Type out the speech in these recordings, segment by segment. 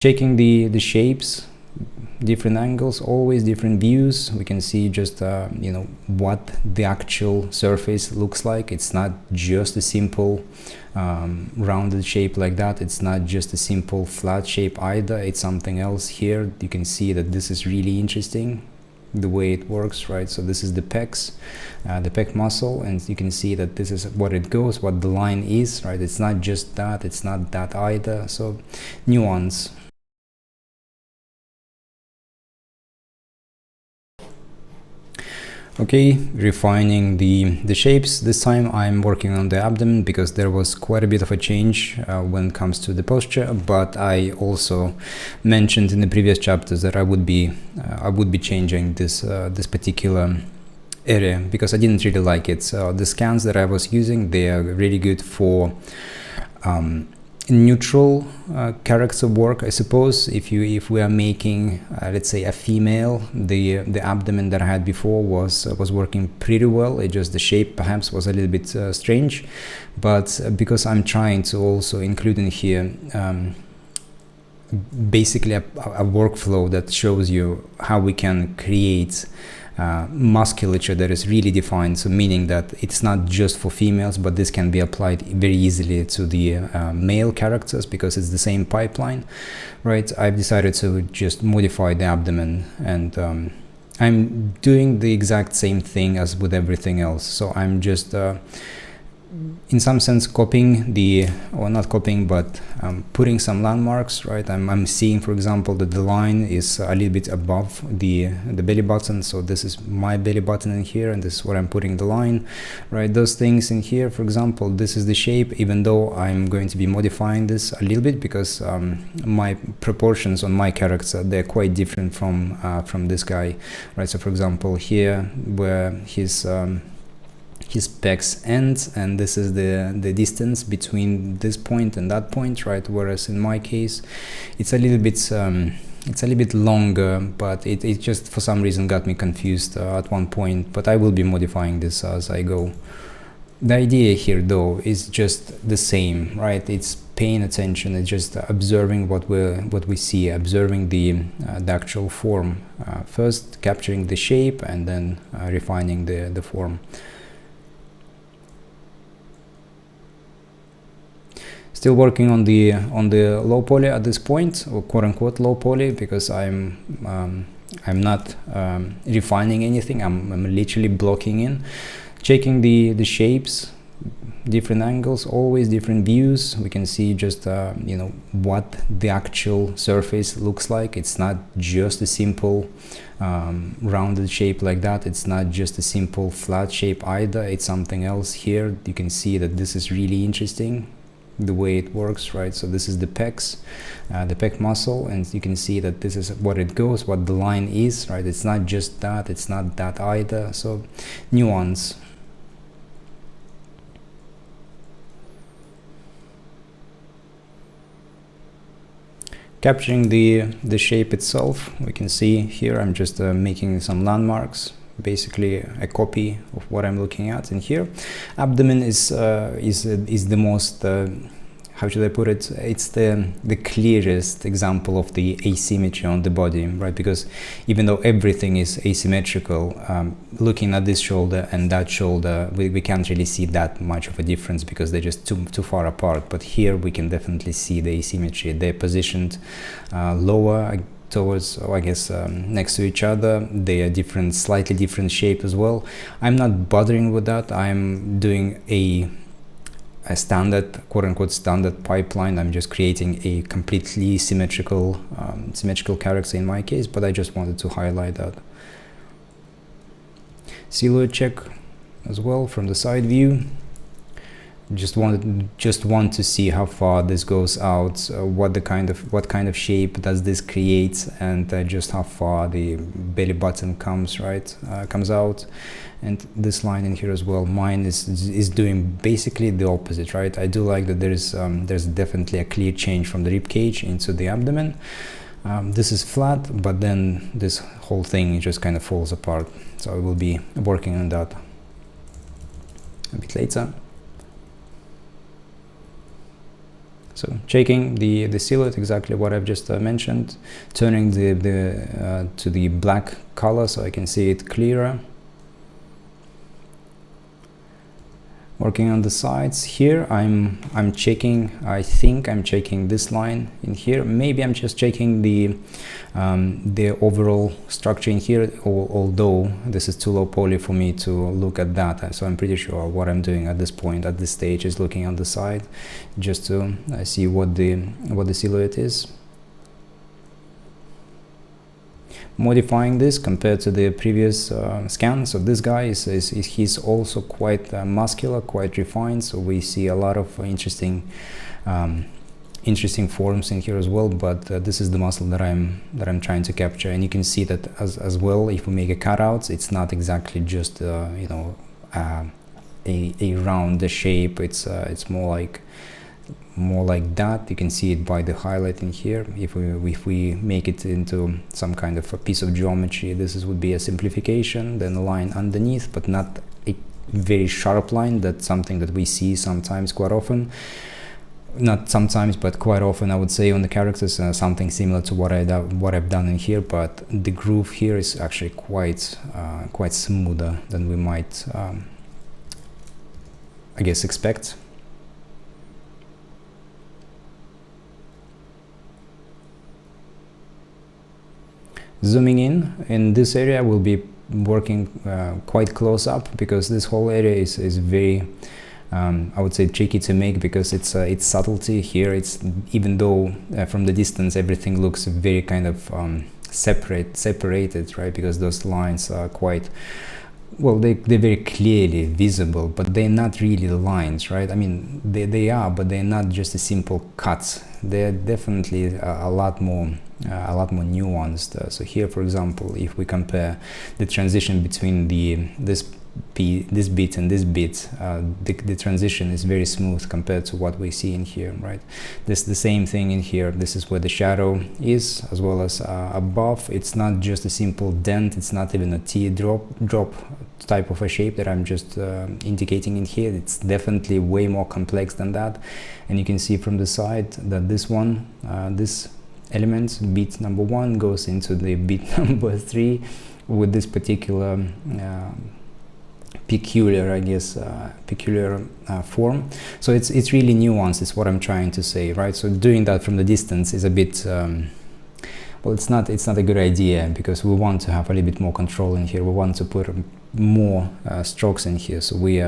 Checking the shapes, different angles, always different views. We can see just you know, what the actual surface looks like. It's not just a simple rounded shape like that. It's not just a simple flat shape either. It's something else. Here you can see that this is really interesting, the way it works, right? So this is the pecs, the pec muscle, and you can see that this is what it goes, what the line is, right? It's not just that, it's not that either. So nuance. Okay, refining the shapes. This time I'm working on the abdomen because there was quite a bit of a change when it comes to the posture, but I also mentioned in the previous chapters that I would be changing this particular area because I didn't really like it. So the scans that I was using, they are really good for neutral character work, I suppose. If we are making let's say a female, the abdomen that I had before was working pretty well. It just, the shape perhaps was a little bit strange, but because I'm trying to also include in here basically a workflow that shows you how we can create musculature that is really defined, so meaning that it's not just for females, but this can be applied very easily to the male characters because it's the same pipeline, right? I've decided to just modify the abdomen, and I'm doing the exact same thing as with everything else. So I'm just in some sense copying or not copying, but putting some landmarks, right? I'm seeing, for example, that the line is a little bit above the belly button, so this is my belly button in here, and this is where I'm putting the line, right? Those things in here, for example, this is the shape, even though I'm going to be modifying this a little bit because my proportions on my character, they're quite different from this guy, right? So for example, here where his pecs ends, and this is the distance between this point and that point, right? Whereas in my case it's a little bit longer, but it just for some reason got me confused at one point, but I will be modifying this as I go. The idea here though is just the same, right? It's paying attention, it's just observing what we see, observing the actual form, first capturing the shape and then refining the form. Still working on the low poly at this point, or quote-unquote low poly, because I'm not refining anything. I'm literally blocking in, checking the shapes, different angles, always different views. We can see just you know, what the actual surface looks like. It's not just a simple rounded shape like that. It's not just a simple flat shape either. It's something else. Here you can see that this is really interesting, the way it works, right? So this is the pecs, the pec muscle, and you can see that this is what it goes, what the line is, right? It's not just that, it's not that either. So nuance. Capturing the shape itself, we can see here I'm just making some landmarks, basically a copy of what I'm looking at in here. Abdomen is the most how should I put it? It's the clearest example of the asymmetry on the body, right? Because even though everything is asymmetrical, looking at this shoulder and that shoulder, we can't really see that much of a difference because they're just too far apart. But here we can definitely see the asymmetry. They're positioned lower towards, I guess, next to each other. They are slightly different shape as well. I'm not bothering with that. I'm doing a standard, quote-unquote standard pipeline. I'm just creating a completely symmetrical character in my case, but I just wanted to highlight that. Silhouette check as well from the side view. Just want to see how far this goes out, what kind of shape does this create, and just how far the belly button comes out. And this line in here as well, mine is doing basically the opposite, right? I do like that there's definitely a clear change from the rib cage into the abdomen. This is flat, but then this whole thing just kind of falls apart. So I will be working on that a bit later. So checking the silhouette, exactly what I've just mentioned, turning to the black color so I can see it clearer. Working on the sides here, I'm checking. I think I'm checking this line in here. Maybe I'm just checking the overall structure in here. Although this is too low poly for me to look at that, so I'm pretty sure what I'm doing at this point, at this stage, is looking on the side, just to see what the silhouette is. Modifying this compared to the previous scan. So this guy he's also quite muscular, quite refined, so we see a lot of interesting forms in here as well, but this is the muscle that I'm trying to capture, and you can see that as well. If we make a cutout, it's not exactly just you know, a round shape. It's more like that. You can see it by the highlight in here. If we make it into some kind of a piece of geometry, would be a simplification, then a line underneath, but not a very sharp line. That's something that we see sometimes, quite often. Not sometimes, but quite often, I would say, on the characters. Something similar to what I've done in here, but the groove here is actually quite smoother than we might, I guess, expect. Zooming in this area, we'll be working quite close up, because this whole area is very, I would say, tricky to make, because it's subtlety here. It's, even though from the distance everything looks very kind of separated, right? Because those lines are quite, well, they're very clearly visible, but they're not really lines, right? I mean, they are, but they're not just a simple cuts. They're definitely a lot more nuanced. So here, for example, if we compare the transition between this bit and this bit, the transition is very smooth compared to what we see in here, right? This the same thing in here. This is where the shadow is, as well as above. It's not just a simple dent. It's not even a teardrop type of a shape that I'm just indicating in here. It's definitely way more complex than that. And you can see from the side that this one, this element, bit number 1, goes into the bit number 3 with this particular peculiar, I guess, form. So it's really nuanced, is what I'm trying to say, right? So doing that from the distance is a bit, well, it's not a good idea, because we want to have a little bit more control in here. We want to put more strokes in here, so we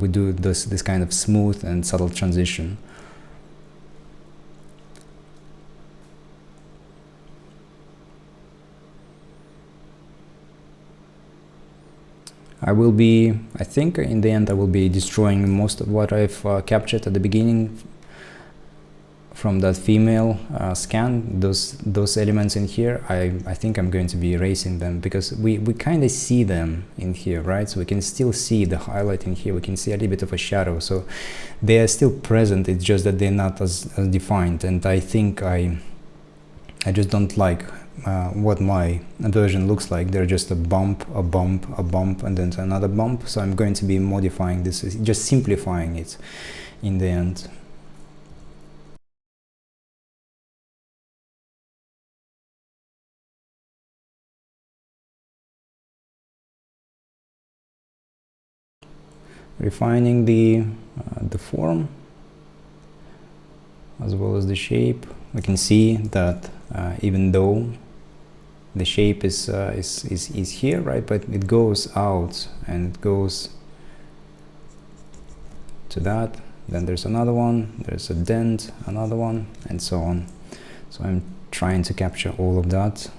do this kind of smooth and subtle transition. I think in the end I will be destroying most of what I've captured at the beginning from that female scan. Those elements in here, I think I'm going to be erasing them, because we kind of see them in here, right? So we can still see the highlight in here. We can see a little bit of a shadow, so they are still present. It's just that they're not as defined, and I think I just don't like what my version looks like. They're just a bump, and then another bump. So I'm going to be modifying this, just simplifying it in the end. Refining the form as well as the shape. We can see that even though the shape is here, right, but it goes out and it goes to that. Then there's another one, there's a dent, another one, and so on. So I'm trying to capture all of that.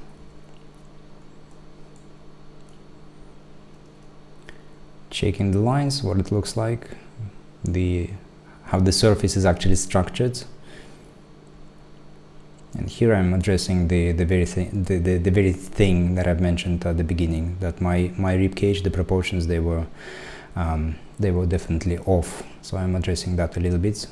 Checking the lines, what it looks like, how the surface is actually structured. And here I'm addressing the very thing that I've mentioned at the beginning, that my rib cage, the proportions, they were definitely off. So I'm addressing that a little bit.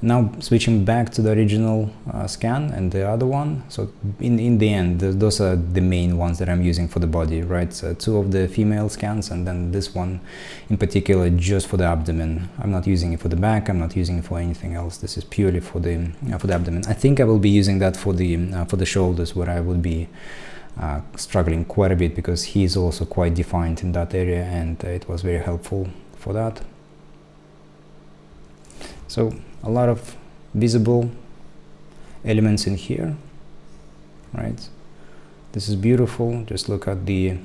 Now switching back to the original scan and the other one. So in the end, those are the main ones that I'm using for the body, right? So 2 of the female scans, and then this one in particular just for the abdomen. I'm not using it for the back. I'm not using it for anything else. This is purely for the abdomen. I think I will be using that for the shoulders, where I would be struggling quite a bit, because he's also quite defined in that area, and it was very helpful for that. So a lot of visible elements in here, right? This is beautiful. Just look at the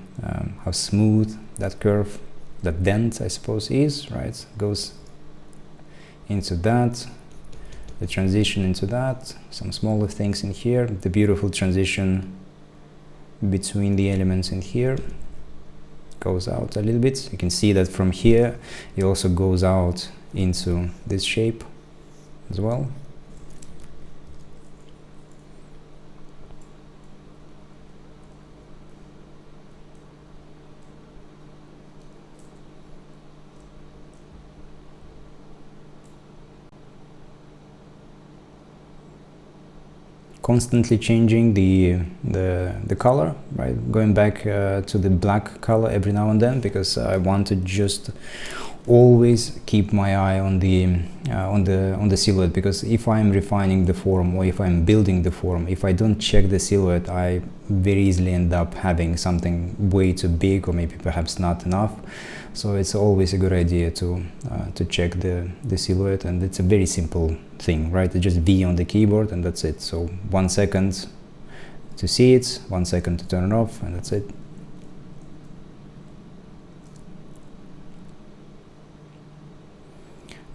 how smooth that curve, that dent, I suppose, is, right? Goes into that, the transition into that, some smaller things in here, the beautiful transition between the elements in here goes out a little bit. You can see that from here it also goes out into this shape as well. Constantly changing the color, right? Going back to the black color every now and then, because I want to just always keep my eye on the silhouette, because if I'm refining the form, or if I'm building the form, if I don't check the silhouette, I very easily end up having something way too big, or maybe perhaps not enough. So it's always a good idea to check the silhouette, and it's a very simple thing, right? It's just V on the keyboard, and that's it. So 1 second to see it, 1 second to turn it off, and that's it.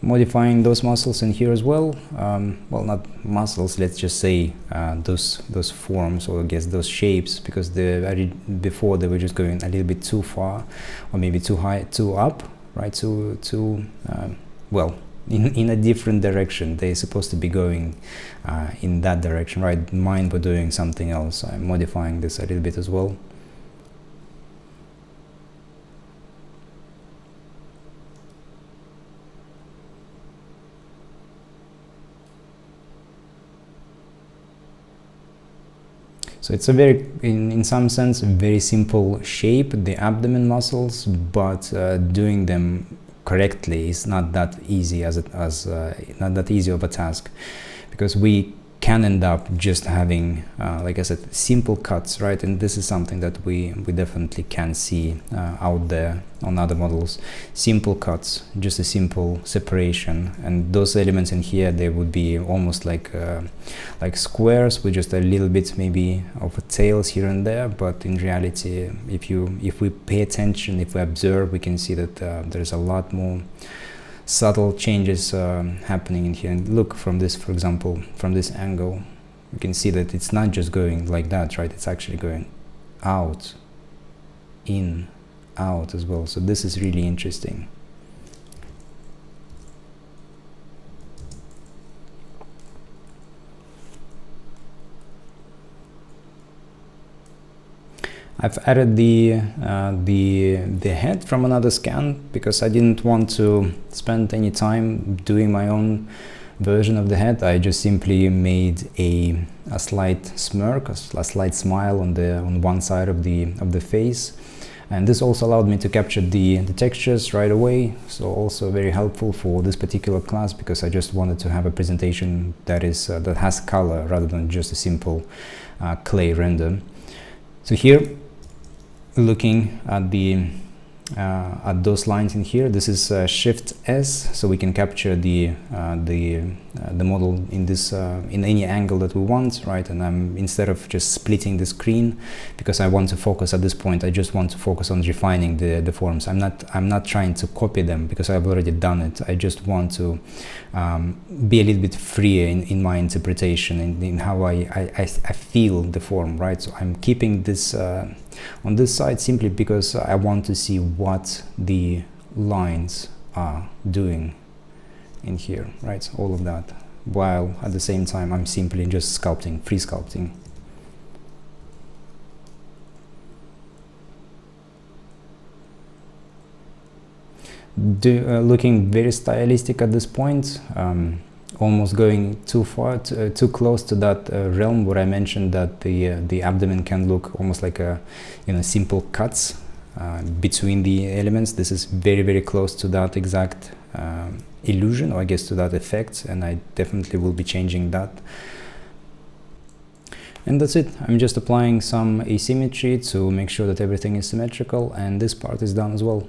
Modifying those muscles in here as well. Well, not muscles, let's just say those forms, or I guess those shapes, because before they were just going a little bit too far, or maybe too high, too up, right? Well, in a different direction. They're supposed to be going in that direction, right? Mine were doing something else. I'm modifying this a little bit as well. So it's a very, in some sense, a very simple shape, the abdomen muscles, but doing them correctly is not that easy not that easy of a task, because we can end up just having, like I said, simple cuts, right? And this is something that we definitely can see out there on other models. Simple cuts, just a simple separation, and those elements in here, they would be almost like squares with just a little bit maybe of a tails here and there. But in reality, if we pay attention, if we observe, we can see that there's a lot more subtle changes happening in here. And look, from this, for example, from this angle, you can see that it's not just going like that, right? It's actually going out, in, out as well. So this is really interesting. I've added the head from another scan, because I didn't want to spend any time doing my own version of the head. I just simply made a slight smirk, a slight smile on one side of the face, and this also allowed me to capture the textures right away. So also very helpful for this particular class, because I just wanted to have a presentation that has color rather than just a simple clay render. So here, looking at those lines in here, this is Shift S, so we can capture the model in this in any angle that we want, right? And I'm, instead of just splitting the screen, because I want to focus at this point, I just want to focus on refining the forms. I'm not trying to copy them, because I've already done it. I just want to be a little bit freer in my interpretation, in how I feel the form, right? So I'm keeping this on this side simply because I want to see what the lines are doing in here, right? All of that, while at the same time I'm simply just sculpting, free sculpting. Looking very stylistic at this point. almost going too far, too close to that realm where I mentioned that the abdomen can look almost like a, you know, simple cuts between the elements. This is very, very close to that exact illusion, or I guess to that effect, and I definitely will be changing that. And that's it. I'm just applying some asymmetry to make sure that everything is symmetrical, and this part is done as well.